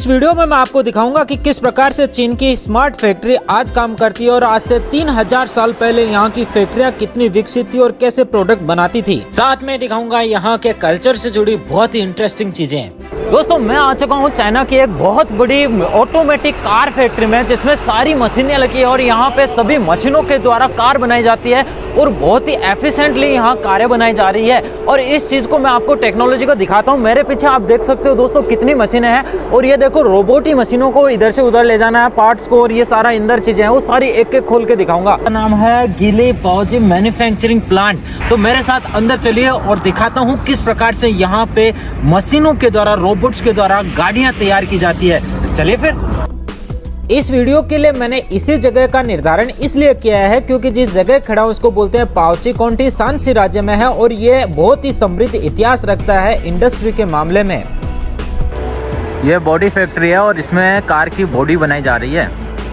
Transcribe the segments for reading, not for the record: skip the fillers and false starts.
इस वीडियो में मैं आपको दिखाऊंगा कि किस प्रकार से चीन की स्मार्ट फैक्ट्री आज काम करती है और आज से 3000 साल पहले यहाँ की फैक्ट्रियाँ कितनी विकसित थी और कैसे प्रोडक्ट बनाती थी। साथ में दिखाऊंगा यहाँ के कल्चर से जुड़ी बहुत ही इंटरेस्टिंग चीजें। दोस्तों मैं आ चुका हूँ चाइना की एक बहुत बड़ी ऑटोमेटिक कार फैक्ट्री में, जिसमें सारी मशीनें लगी है और यहाँ पे सभी मशीनों के द्वारा कार बनाई जाती है और बहुत ही एफिशिएंटली यहाँ कारें बनाई जा रही है। और इस चीज को मैं आपको टेक्नोलॉजी को दिखाता हूँ। मेरे पीछे आप देख सकते हो दोस्तों कितनी मशीनें हैं और ये देखो रोबोट ही मशीनों को इधर से उधर ले जाना है, पार्ट्स को, और ये सारा अंदर चीजें हैं वो सारी एक एक खोल के दिखाऊंगा। नाम है गिली पाओजी मैन्युफैक्चरिंग प्लांट। तो मेरे साथ अंदर चलिए और दिखाता हूँ किस प्रकार से यहाँ पे मशीनों के द्वारा, रोबोट्स के द्वारा गाड़ियां तैयार की जाती है। चलिए फिर। इस वीडियो के लिए मैंने इसी जगह का निर्धारण इसलिए किया है क्योंकि जिस जगह खड़ा हूं उसको बोलते हैं पाओची काउंटी, शांसी राज्य में है और ये बहुत ही समृद्ध इतिहास रखता है इंडस्ट्री के मामले में। ये बॉडी फैक्ट्री है और इसमें कार की बॉडी बनाई जा रही है।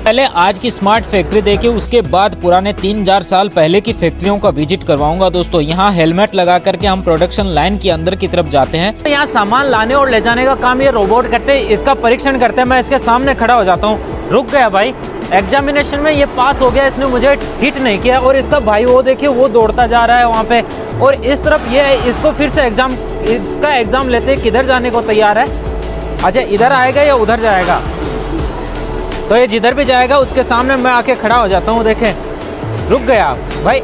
पहले आज की स्मार्ट फैक्ट्री देखिए, उसके बाद पुराने 3000 साल पहले की फैक्ट्रियों का विजिट करवाऊंगा। दोस्तों यहाँ हेलमेट लगा करके हम प्रोडक्शन लाइन के अंदर की तरफ जाते हैं। यहाँ सामान लाने और ले जाने का काम ये रोबोट करते हैं, इसका परीक्षण करते हैं। मैं इसके सामने खड़ा हो जाता हूँ। रुक गया भाई, एग्जामिनेशन में ये पास हो गया, इसने मुझे हिट नहीं किया। और इसका भाई वो देखिए वो दौड़ता जा रहा है वहाँ पे, और इस तरफ ये इसको फिर से इसका एग्जाम लेते किधर जाने को तैयार है। अच्छा इधर आएगा या उधर जाएगा, तो ये जिधर भी जाएगा उसके सामने मैं आके खड़ा हो जाता हूँ। देखें रुक गया भाई,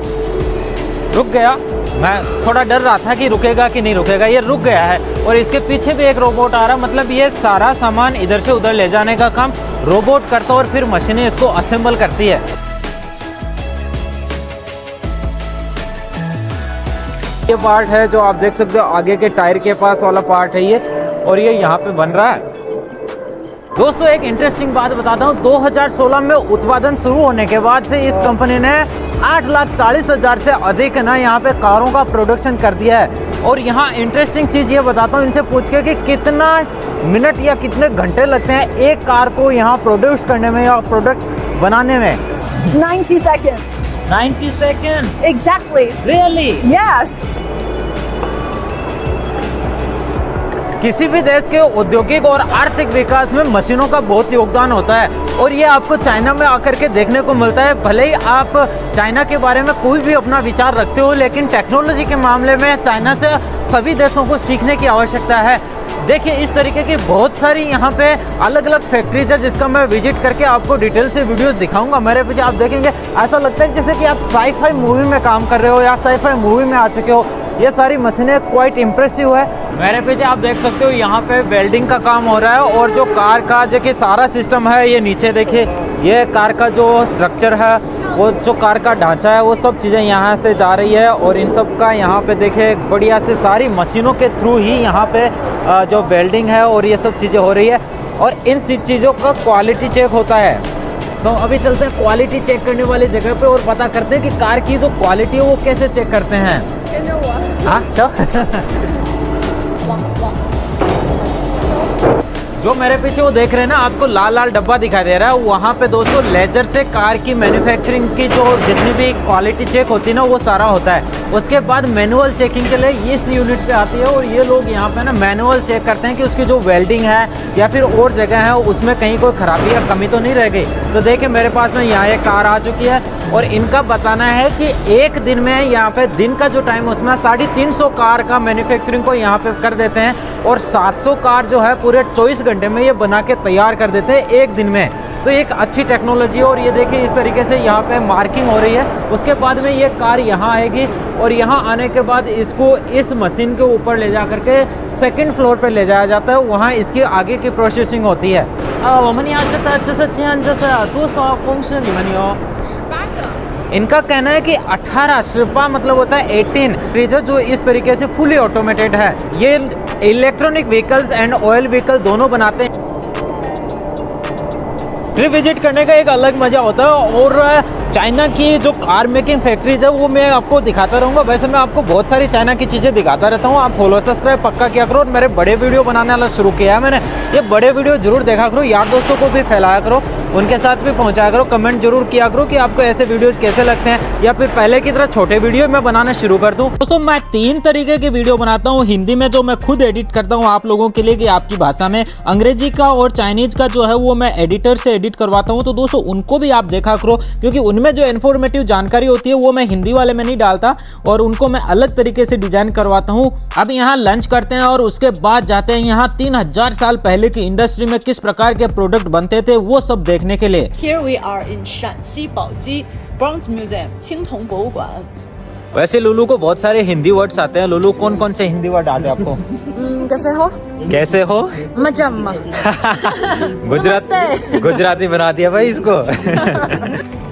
रुक गया। मैं थोड़ा डर रहा था कि रुकेगा कि नहीं रुकेगा, ये रुक गया है। और इसके पीछे भी एक रोबोट आ रहा, मतलब ये सारा सामान इधर से उधर ले जाने का काम रोबोट करता है और फिर मशीनें इसको असेंबल करती है। ये पार्ट है जो आप देख सकते हो, आगे के टायर के पास वाला पार्ट है ये, और ये यहाँ पे बन रहा है। दोस्तों एक इंटरेस्टिंग बात बताता हूँ, 2016 में उत्पादन शुरू होने के बाद से इस कंपनी ने 8,40,000 से अधिक ना यहाँ पे कारों का प्रोडक्शन कर दिया है। और यहाँ इंटरेस्टिंग चीज़ ये बताता हूँ इनसे पूछ के कि कितना मिनट या कितने घंटे लगते हैं एक कार को यहाँ प्रोड्यूस करने में या प्रोडक्ट बनाने में। 90 seconds. 90 seconds? Exactly. Really? Yes. किसी भी देश के औद्योगिक और आर्थिक विकास में मशीनों का बहुत योगदान होता है और ये आपको चाइना में आकर के देखने को मिलता है। भले ही आप चाइना के बारे में कोई भी अपना विचार रखते हो, लेकिन टेक्नोलॉजी के मामले में चाइना से सभी देशों को सीखने की आवश्यकता है। देखिए इस तरीके की बहुत सारी यहाँ पे अलग अलग फैक्ट्रीज है जिसका मैं विजिट करके आपको डिटेल से वीडियोस दिखाऊंगा। मेरे पीछे आप देखेंगे ऐसा लगता है जैसे कि आप साई-फाई मूवी में काम कर रहे हो या साई-फाई मूवी में आ चुके हो। ये सारी मशीनें क्वाइट इम्प्रेसिव है। मेरे पीछे आप देख सकते हो यहाँ पे वेल्डिंग का काम हो रहा है और जो कार का जो कि सारा सिस्टम है, ये नीचे देखिए ये कार का जो स्ट्रक्चर है, वो जो कार का ढांचा है, वो सब चीज़ें यहाँ से जा रही है। और इन सब का यहाँ पे देखिए बढ़िया से सारी मशीनों के थ्रू ही यहाँ पे जो वेल्डिंग है और ये सब चीज़ें हो रही है और इन चीज़ों का क्वालिटी चेक होता है। तो अभी चलते हैं क्वालिटी चेक करने वाली जगह पे और पता करते हैं कि कार की जो क्वालिटी है वो कैसे चेक करते हैं। हाँ तो जो मेरे पीछे वो देख रहे हैं ना, आपको लाल लाल डब्बा दिखाई दे रहा है, वहाँ पे दोस्तों लेजर से कार की मैन्युफैक्चरिंग की जो जितनी भी क्वालिटी चेक होती है ना वो सारा होता है। उसके बाद मैनुअल चेकिंग के लिए इस यूनिट पे आती है और ये लोग यहाँ पे ना मैनुअल चेक करते हैं कि उसकी जो वेल्डिंग है या फिर और जगह है उसमें कहीं कोई खराबी या कमी तो नहीं रह गई। तो देखिए मेरे पास में यहाँ एक कार आ चुकी है और इनका बताना है कि एक दिन में यहाँ पे दिन का जो टाइम उसमें 350 कार का मैन्युफैक्चरिंग को यहाँ पे कर देते हैं और 700 कार जो है पूरे 24 घंटे में ये बना के तैयार कर देते हैं एक दिन में। तो एक अच्छी टेक्नोलॉजी है। और ये देखिए इस तरीके से यहाँ पे मार्किंग हो रही है। उसके बाद में ये कार यहाँ आएगी और यहाँ आने के बाद इसको इस मशीन के ऊपर ले जा करके सेकंड फ्लोर पे ले जाया जाता है, वहाँ इसकी आगे की प्रोसेसिंग होती है। इनका कहना है कि 18 शिपा मतलब होता है 18 जो इस तरीके से फुली ऑटोमेटेड है। ये electronic vehicles and oil vehicle दोनों बनाते हैं। ट्रिप विजिट करने का एक अलग मजा होता है और चाइना की जो कार मेकिंग फैक्ट्रीज है वो मैं आपको दिखाता रहूँगा। वैसे मैं आपको बहुत सारी चाइना की चीज़ें दिखाता रहता हूँ। आप फॉलो सब्सक्राइब पक्का किया करो और मेरे बड़े वीडियो बनाने वाला शुरू किया है मैंने। ये बड़े वीडियो जरूर देखा करो, यार दोस्तों को भी फैलाया करो, उनके साथ भी पहुंचाया करो। कमेंट जरूर किया करो कि आपको ऐसे वीडियोस कैसे लगते हैं, या फिर पहले की तरह छोटे वीडियो मैं बनाना शुरू कर दूं। दोस्तों मैं 3 तरीके के वीडियो बनाता हूं। हिंदी में जो मैं खुद एडिट करता हूं आप लोगों के लिए कि आपकी भाषा में, अंग्रेजी का और चाइनीज का जो है वो मैं एडिटर से एडिट करवाता हूं। तो दोस्तों उनको भी आप देखा करो, क्योंकि उनमें जो इन्फॉर्मेटिव जानकारी होती है वो मैं हिंदी वाले में नहीं डालता और उनको मैं अलग तरीके से डिजाइन करवाता हूँ। अब यहाँ लंच करते हैं और उसके बाद जाते हैं यहाँ 3000 साल पहले की इंडस्ट्री में किस प्रकार के प्रोडक्ट बनते थे वो सब देखने के लिए। Here we are in 陕西宝鸡 Bronze Museum 青铜博物馆。 वैसे लुलू को बहुत सारे हिंदी वर्ड्स आते हैं। लुलू कौन कौन से हिंदी वर्ड आते हैं आपको? कैसे हो? कैसे हो? मजम्मा। गुजराती बना दिया भाई इसको।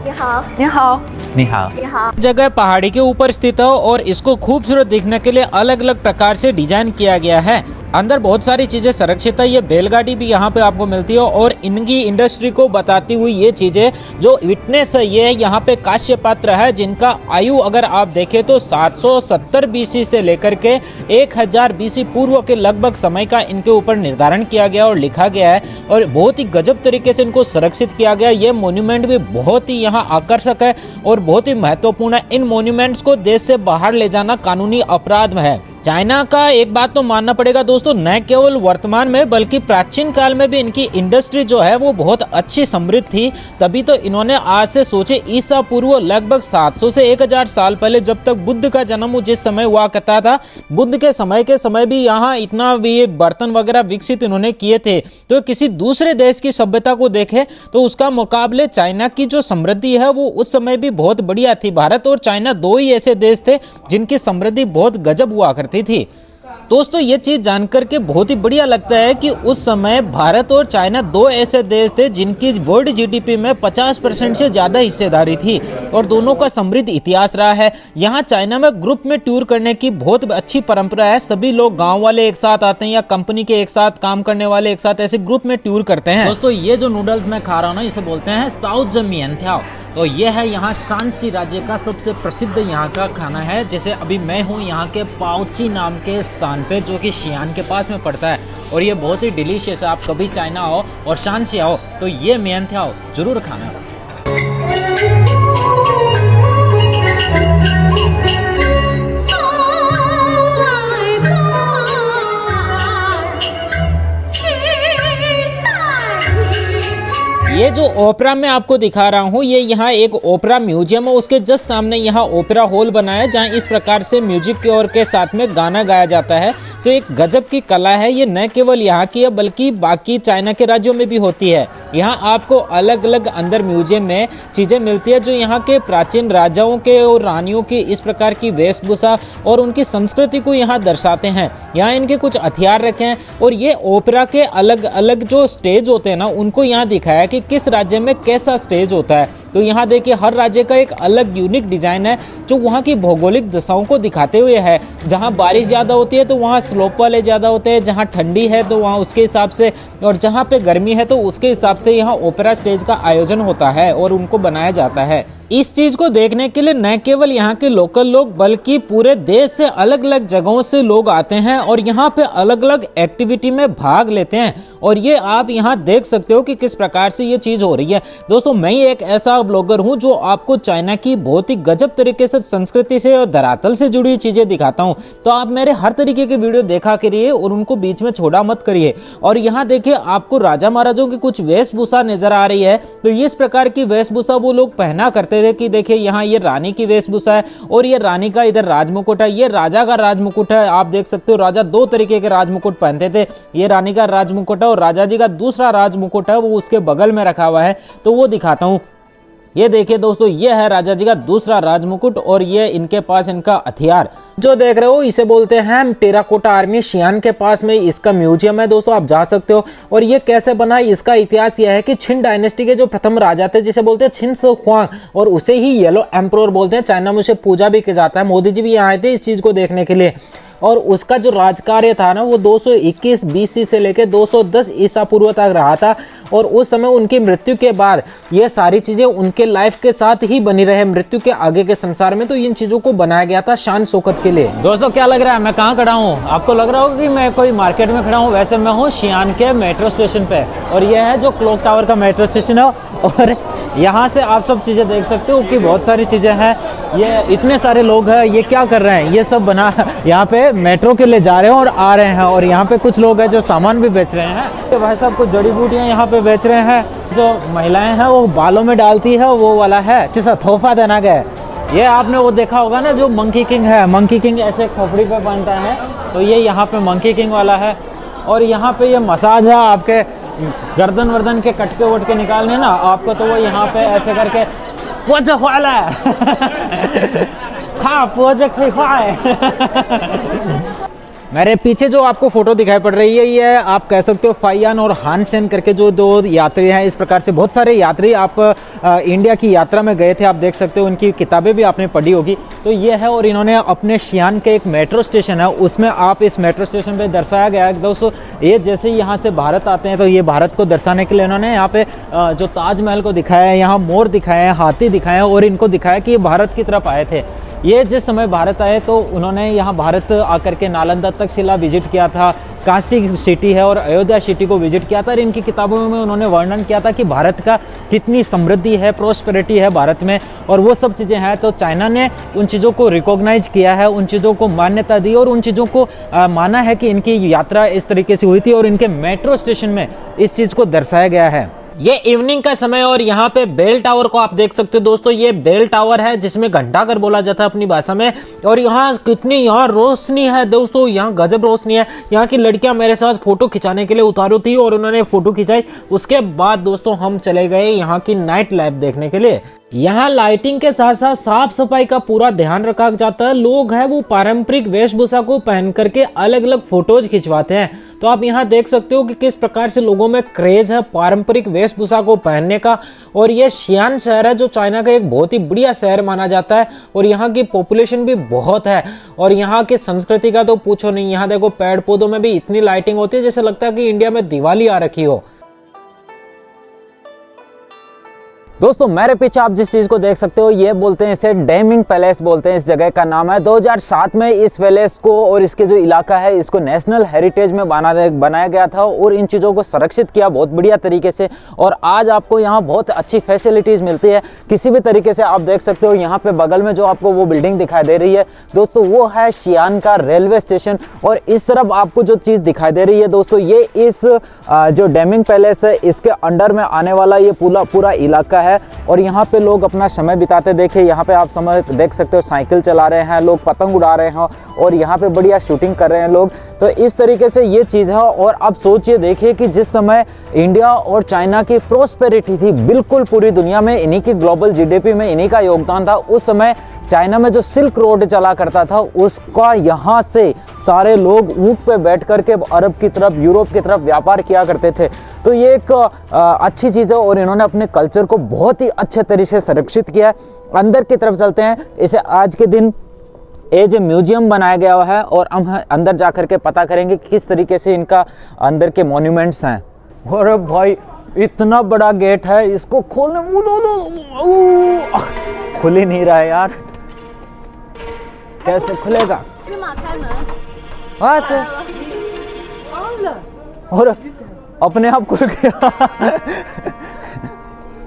你好，你好， 你好。 जगह पहाड़ी के ऊपर स्थित है और इसको खूबसूरत दिखने के लिए अलग अलग प्रकार से डिजाइन किया गया है। अंदर बहुत सारी चीजें संरक्षित है। ये बैलगाड़ी भी यहाँ पे आपको मिलती है और इनकी इंडस्ट्री को बताती हुई ये चीजें जो विटनेस है, ये यहाँ पे कांस्य पात्र है जिनका आयु अगर आप देखें तो 770 बीसी से लेकर के 1000 बीसी पूर्व के लगभग समय का इनके ऊपर निर्धारण किया गया और लिखा गया है और बहुत ही गजब तरीके से इनको संरक्षित किया गया। ये मोन्यूमेंट भी बहुत ही यहाँ आकर्षक है और बहुत ही महत्वपूर्ण है। इन मोन्यूमेंट्स को देश से बाहर ले जाना कानूनी अपराध है। चाइना का एक बात तो मानना पड़ेगा दोस्तों, न केवल वर्तमान में बल्कि प्राचीन काल में भी इनकी इंडस्ट्री जो है वो बहुत अच्छी समृद्ध थी। तभी तो इन्होंने आज से सोचे ईसा पूर्व लगभग 700 से 1000 साल पहले, जब तक बुद्ध का जन्म जिस समय हुआ करता था, बुद्ध के समय भी यहाँ इतना भी बर्तन वगैरह विकसित इन्होंने किए थे। तो किसी दूसरे देश की सभ्यता को देखे तो उसका मुकाबले चाइना की जो समृद्धि है वो उस समय भी बहुत बढ़िया थी। भारत और चाइना 2 ही ऐसे देश थे जिनकी समृद्धि बहुत गजब हुआ करती थी। दोस्तों ये चीज जानकर के बहुत ही बढ़िया लगता है कि उस समय भारत और चाइना 2 ऐसे देश थे जिनकी वर्ल्ड जीडीपी में 50% से ज्यादा हिस्सेदारी थी और दोनों का समृद्ध इतिहास रहा है। यहाँ चाइना में ग्रुप में टूर करने की बहुत अच्छी परंपरा है। सभी लोग गांव वाले एक साथ आते हैं या कंपनी के एक साथ काम करने वाले एक साथ ऐसे ग्रुप में टूर करते हैं। दोस्तों ये जो नूडल्स मैं खा रहा हूँ ना, इसे बोलते हैं साउथ मियनथाओ। तो ये है यहाँ शांसी राज्य का सबसे प्रसिद्ध यहाँ का खाना है। जैसे अभी मैं हूँ यहाँ के पाओची नाम के स्थान पे जो कि शियान के पास में पड़ता है और ये बहुत ही डिलीशियस है। आप कभी चाइना आओ और शांसी आओ तो ये मियनथाओ जरूर खाना। ये जो ओपेरा मैं आपको दिखा रहा हूँ, ये यहाँ एक ओपेरा म्यूजियम है। उसके जस्ट सामने यहाँ ओपेरा हॉल बना है जहाँ इस प्रकार से म्यूजिक के और के साथ में गाना गाया जाता है। तो एक गजब की कला है। ये न केवल यहाँ की है बल्कि बाकी चाइना के राज्यों में भी होती है। यहाँ आपको अलग अलग अंदर म्यूजियम में चीजें मिलती है जो यहाँ के प्राचीन राजाओं के और रानियों की इस प्रकार की वेशभूषा और उनकी संस्कृति को यहाँ दर्शाते हैं। यहाँ इनके कुछ हथियार रखे हैं और ये ओपेरा के अलग अलग जो स्टेज होते हैं ना, उनको यहाँ दिखाया कि किस राज्य में कैसा स्टेज होता है। तो यहाँ देखिए हर राज्य का एक अलग यूनिक डिजाइन है जो वहाँ की भौगोलिक दशाओं को दिखाते हुए है। जहाँ बारिश ज्यादा होती है तो वहाँ स्लोप वाले ज्यादा होते हैं, जहाँ ठंडी है तो वहाँ उसके हिसाब से, और जहाँ पे गर्मी है तो उसके हिसाब से यहाँ ओपेरा स्टेज का आयोजन होता है और उनको बनाया जाता है। इस चीज को देखने के लिए न केवल यहाँ के लोकल लोग बल्कि पूरे देश से अलग अलग जगहों से लोग आते हैं और यहाँ पे अलग अलग एक्टिविटी में भाग लेते हैं। और ये आप यहाँ देख सकते हो कि किस प्रकार से ये चीज हो रही है। दोस्तों मैं ही एक ऐसा ब्लॉगर हूँ जो आपको चाइना की बहुत ही गजब तरीके से संस्कृति से और धरातल से जुड़ी हुई चीजें दिखाता हूँ। तो आप मेरे हर तरीके के वीडियो देखा करिए और उनको बीच में छोड़ा मत करिए। और यहाँ देखिए आपको राजा महाराजों की कुछ वेशभूषा नजर आ रही है। तो इस प्रकार की वेशभूषा वो लोग पहना करते थे कि देखिए यहाँ ये रानी की वेशभूषा है और ये रानी का इधर राजमुकुट है, ये राजा का राजमुकुट है। आप देख सकते हो राजा 2 तरीके के राजमुकुट पहनते थे। ये रानी का राजमुकुट है और राजा जी का दूसरा राजमुकुट है वो उसके बगल में रखा हुआ है। तो वो दिखाता हूँ। ये देखिए दोस्तों, ये है राजा जी का दूसरा राजमुकुट और ये इनके पास इनका हथियार जो देख रहे हो इसे बोलते हैं टेराकोटा आर्मी। शियान के पास में इसका म्यूजियम है दोस्तों, आप जा सकते हो। और ये कैसे बना, इसका इतिहास यह है कि छिन डायनेस्टी के जो प्रथम राजा थे जिसे बोलते हैं छिन शी हुआंग, और उसे ही येलो एम्परर बोलते हैं। चाइना में उसे पूजा भी किया जाता है। मोदी जी भी यहाँ आए थे इस चीज को देखने के लिए। और उसका जो राजकार्य था ना वो 221 BC से लेकर 210 ईसा पूर्व तक रहा था। और उस समय उनकी मृत्यु के बाद ये सारी चीजें उनके लाइफ के साथ ही बनी रहे मृत्यु के आगे के संसार में। तो इन चीजों को बनाया गया था शान शौकत के लिए। दोस्तों क्या लग रहा है मैं कहाँ खड़ा हूँ? आपको लग रहा होगा कि मैं कोई मार्केट में खड़ा हूँ, वैसे मैं हूँ शियान के मेट्रो स्टेशन पे। और ये है जो क्लॉक टावर का मेट्रो स्टेशन है। और यहाँ से आप सब चीजें देख सकते हो कि बहुत सारी चीजें हैं। ये इतने सारे लोग हैं, ये क्या कर रहे हैं? ये सब बना यहाँ पे मेट्रो के लिए जा रहे हैं और आ रहे हैं। और यहाँ पे कुछ लोग हैं जो सामान भी बेच रहे हैं। तो भाई साहब कुछ जड़ी बूटियाँ यहाँ पे बेच रहे हैं। जो महिलाएं हैं वो बालों में डालती है वो वाला है जैसा तोहफा देना गया। ये आपने वो देखा होगा ना जो मंकी किंग है, मंकी किंग ऐसे खोपड़ी पे बनता है, तो ये यहाँ पे मंकी किंग वाला है। और यहाँ पे ये मसाज है, आपके गर्दन वर्दन के कटके वटके निकालने ना आपको, तो वो यहाँ पे ऐसे करके पोजे वाला है हाँ पोजे मेरे पीछे जो आपको फोटो दिखाई पड़ रही है ये आप कह सकते हो फाइयान और हानसेन करके जो दो यात्री हैं। इस प्रकार से बहुत सारे यात्री आप इंडिया की यात्रा में गए थे, आप देख सकते हो, उनकी किताबें भी आपने पढ़ी होगी। तो ये है, और इन्होंने अपने शियान के एक मेट्रो स्टेशन है उसमें आप इस मेट्रो स्टेशन पे दर्शाया गया है। दोस्तों ये जैसे ही यहाँ से भारत आते हैं तो ये भारत को दर्शाने के लिए इन्होंने यहाँ पे जो ताजमहल को दिखाया है, यहाँ मोर दिखाए हैं, हाथी दिखाए हैं और इनको दिखाया कि ये भारत की तरफ आए थे। ये जिस समय भारत आए तो उन्होंने यहाँ भारत आकर के नालंदा तक्षशिला विजिट किया था, काशी सिटी है और अयोध्या सिटी को विजिट किया था। और इनकी किताबों में उन्होंने वर्णन किया था कि भारत का कितनी समृद्धि है, प्रोस्पेरिटी है भारत में, और वो सब चीज़ें हैं। तो चाइना ने उन चीज़ों को रिकॉग्नाइज किया है, उन चीज़ों को मान्यता दी और उन चीज़ों को माना है कि इनकी यात्रा इस तरीके से हुई थी। और इनके मेट्रो स्टेशन में इस चीज़ को दर्शाया गया है। ये इवनिंग का समय और यहाँ पे बेल टावर को आप देख सकते हो। दोस्तों ये बेल टावर है जिसमें घंटाघर बोला जाता है अपनी भाषा में। और यहाँ कितनी यहाँ रोशनी है दोस्तों, यहाँ गजब रोशनी है। यहाँ की लड़कियां मेरे साथ फोटो खिंचाने के लिए उतारू थी और उन्होंने फोटो खिंचाई। उसके बाद दोस्तों हम चले गए यहाँ की नाइट लाइफ देखने के लिए। यहाँ लाइटिंग के साथ साथ साफ सफाई का पूरा ध्यान रखा जाता है। लोग हैं वो पारंपरिक वेशभूषा को पहन करके अलग अलग फोटोज खिंचवाते हैं। तो आप यहाँ देख सकते हो कि किस प्रकार से लोगों में क्रेज है पारंपरिक वेशभूषा को पहनने का। और ये शियान शहर है जो चाइना का एक बहुत ही बढ़िया शहर माना जाता है और यहाँ की पॉपुलेशन भी बहुत है। और यहाँ की संस्कृति का तो पूछो नहीं, यहाँ देखो पेड़ पौधों में भी इतनी लाइटिंग होती है जैसे लगता है कि इंडिया में दिवाली आ रखी हो। दोस्तों मेरे पीछे आप जिस चीज को देख सकते हो ये बोलते हैं इसे डैमिंग पैलेस बोलते हैं, इस जगह का नाम है। 2007 में इस पैलेस को और इसके जो इलाका है इसको नेशनल हेरिटेज में बनाया गया था और इन चीज़ों को संरक्षित किया बहुत बढ़िया तरीके से। और आज आपको यहाँ बहुत अच्छी फैसिलिटीज़ मिलती है किसी भी तरीके से। आप देख सकते हो यहाँ पे बगल में जो आपको वो बिल्डिंग दिखाई दे रही है दोस्तों वो है शियान का रेलवे स्टेशन। और इस तरफ आपको जो चीज़ दिखाई दे रही है दोस्तों ये इस जो डैमिंग पैलेस है इसके अंडर में आने वाला ये पूरा इलाका है। और यहाँ पे लोग अपना समय बिताते देखे, यहाँ पे आप समय देख सकते हो साइकिल चला रहे हैं लोग, पतंग उड़ा रहे हैं और यहाँ पे बढ़िया शूटिंग कर रहे हैं लोग। तो इस तरीके से ये चीज़ है। और अब सोचिए देखिए कि जिस समय इंडिया और चाइना की प्रोस्पेरिटी थी बिल्कुल पूरी दुनिया में, इन्हीं की ग्लोबल जीडीपी में इन्हीं का योगदान था। उस समय चाइना में जो सिल्क रोड चला करता था उसका यहाँ से सारे लोग ऊँट पे बैठ करके अरब की तरफ, यूरोप की तरफ व्यापार किया करते थे। तो ये एक अच्छी चीज़ है और इन्होंने अपने कल्चर को बहुत ही अच्छे तरीके से संरक्षित किया है। अंदर की तरफ चलते हैं। इसे आज के दिन एज ए म्यूजियम बनाया गया है और हम अंदर जा कर के पता करेंगे कि किस तरीके से इनका अंदर के मॉन्यूमेंट्स हैं। और भाई इतना बड़ा गेट है, इसको खोलने खुल ही नहीं रहा है यार, कैसे खुलेगा? हाँ से और अपने आप खुल गया।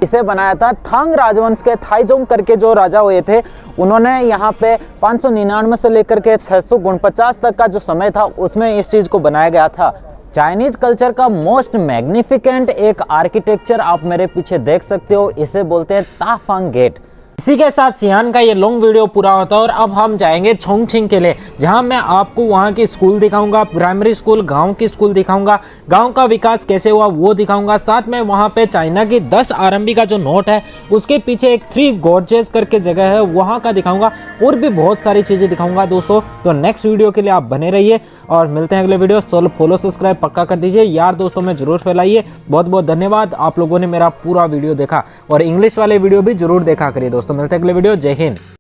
इसे बनाया था थांग राजवंश के थाईजोंग करके जो राजा हुए थे, उन्होंने यहाँ पे 599 से लेकर के 649 तक का जो समय था उसमें इस चीज को बनाया गया था। चाइनीज कल्चर का मोस्ट मैग्निफिकेंट एक आर्किटेक्चर आप मेरे पीछे देख सकते हो, इसे बोलते हैं ताफांग गेट। इसी के साथ शियान का ये लॉन्ग वीडियो पूरा होता है और अब हम जाएंगे छोंगछिंग के लिए, जहां मैं आपको वहां की स्कूल दिखाऊंगा, प्राइमरी स्कूल, गांव की स्कूल दिखाऊंगा, गांव का विकास कैसे हुआ वो दिखाऊंगा। साथ में वहां पे चाइना की 10 RMB का जो नोट है उसके पीछे एक 3 गॉर्जेस करके जगह है वहां का दिखाऊंगा और भी बहुत सारी चीजें दिखाऊंगा दोस्तों। तो नेक्स्ट वीडियो के लिए आप बने रहिए और मिलते हैं अगले वीडियो। फॉलो सब्सक्राइब पक्का कर दीजिए, यार दोस्तों में जरूर फैलाइए। बहुत बहुत धन्यवाद, आप लोगों ने मेरा पूरा वीडियो देखा और इंग्लिश वाले वीडियो भी जरूर देखा करिए दोस्तों। मिलते हैं अगले वीडियो। जय हिंद।